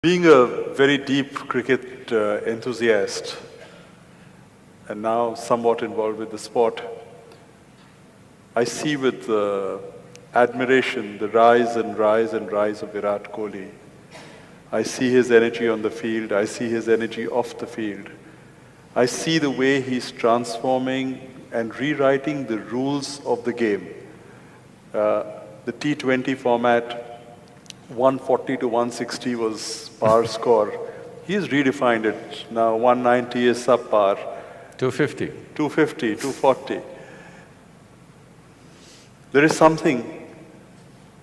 Being a very deep cricket enthusiast and now somewhat involved with the sport, I see with admiration the rise and rise and rise of Virat Kohli. I see his energy on the field, I see his energy off the field. I see the way he's transforming and rewriting the rules of the game. The T20 format, 140 to 160 was par score. He's redefined it. Now 190 is subpar. 250. 250, 240. There is something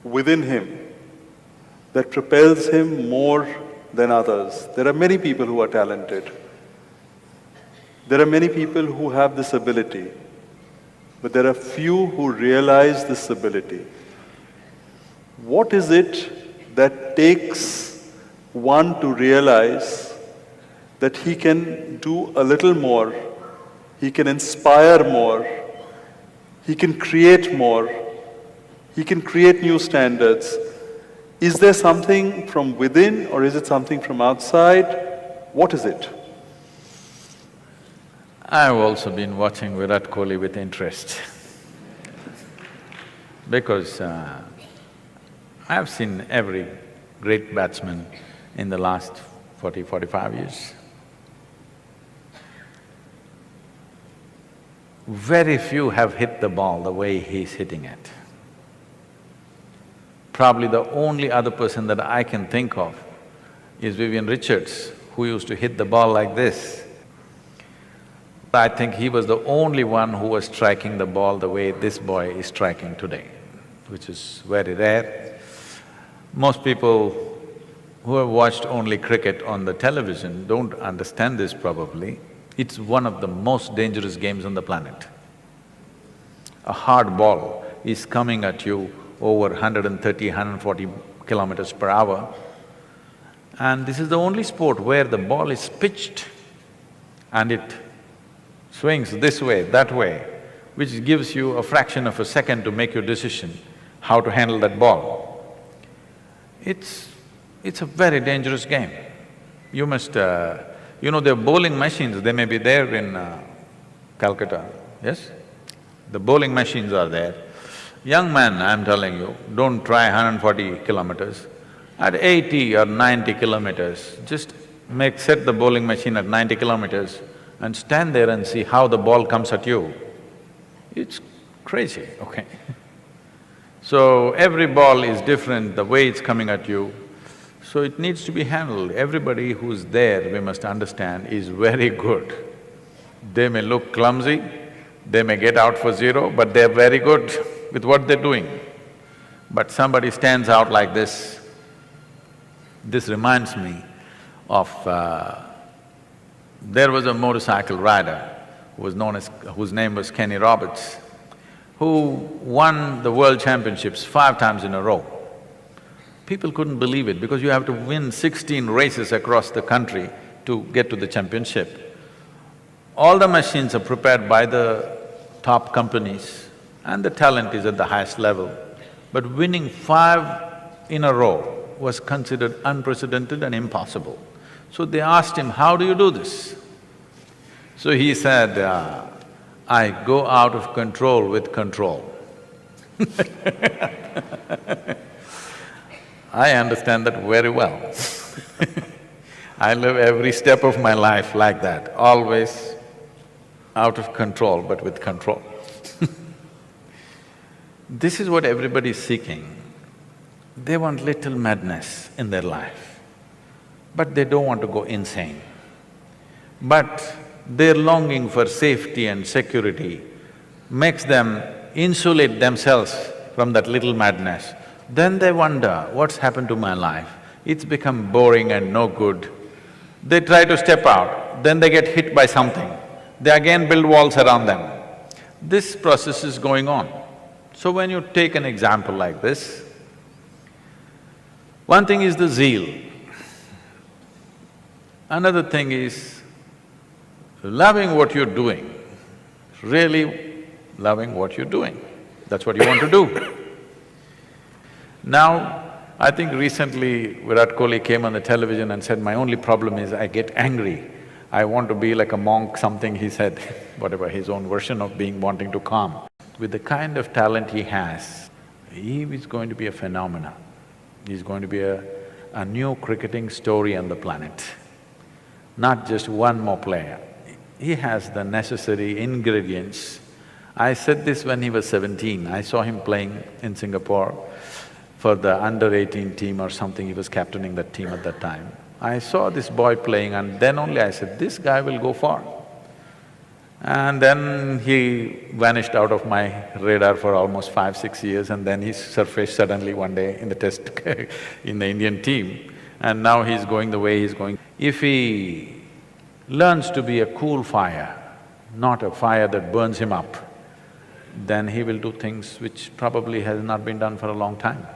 within him that propels him more than others. There are many people who are talented. There are many people who have this ability, but there are few who realize this ability. What is it that takes one to realize that he can do a little more, he can inspire more, he can create more, he can create new standards? Is there something from within or is it something from outside? What is it? I've also been watching Virat Kohli with interest because I've seen every great batsman in the last 45 years. Very few have hit the ball the way he's hitting it. Probably the only other person that I can think of is Vivian Richards, who used to hit the ball like this. I think he was the only one who was striking the ball the way this boy is striking today, which is very rare. Most people who have watched only cricket on the television don't understand this probably. It's one of the most dangerous games on the planet. A hard ball is coming at you over 130, 140 kilometers per hour, and this is the only sport where the ball is pitched and it swings this way, that way, which gives you a fraction of a second to make your decision how to handle that ball. It's a very dangerous game. You must… you know, the bowling machines, they may be there in Calcutta, yes? The bowling machines are there. Young man, I'm telling you, don't try 140 kilometers. At 80 or 90 kilometers, just set the bowling machine at 90 kilometers and stand there and see how the ball comes at you. It's crazy, okay? So every ball is different, the way it's coming at you, so it needs to be handled. Everybody who's there, we must understand, is very good. They may look clumsy, they may get out for zero, but they're very good with what they're doing. But somebody stands out like this. This reminds me of… there was a motorcycle rider whose name was Kenny Roberts, who won the world championships 5 times in a row. People couldn't believe it because you have to win 16 races across the country to get to the championship. All the machines are prepared by the top companies and the talent is at the highest level. But winning 5 in a row was considered unprecedented and impossible. So they asked him, how do you do this? So he said, I go out of control with control. I understand that very well. I live every step of my life like that, always out of control but with control. This is what everybody is seeking. They want little madness in their life, but they don't want to go insane. But their longing for safety and security makes them insulate themselves from that little madness. Then they wonder, what's happened to my life? It's become boring and no good. They try to step out, then they get hit by something. They again build walls around them. This process is going on. So when you take an example like this, one thing is the zeal. Another thing is loving what you're doing, really loving what you're doing. That's what you want to do. Now, I think recently Virat Kohli came on the television and said, "My only problem is I get angry. I want to be like a monk," something he said, whatever, his own version of being wanting to calm. With the kind of talent he has, he is going to be a phenomenon. He's going to be a new cricketing story on the planet, not just one more player. He has the necessary ingredients. I said this when he was 17, I saw him playing in Singapore for the under-18 team or something, he was captaining that team at that time. I saw this boy playing and then only I said, this guy will go far. And then he vanished out of my radar for almost 5–6 years, and then he surfaced suddenly one day in the test in the Indian team, and now he's going the way he's going. If he learns to be a cool fire, not a fire that burns him up, then he will do things which probably has not been done for a long time.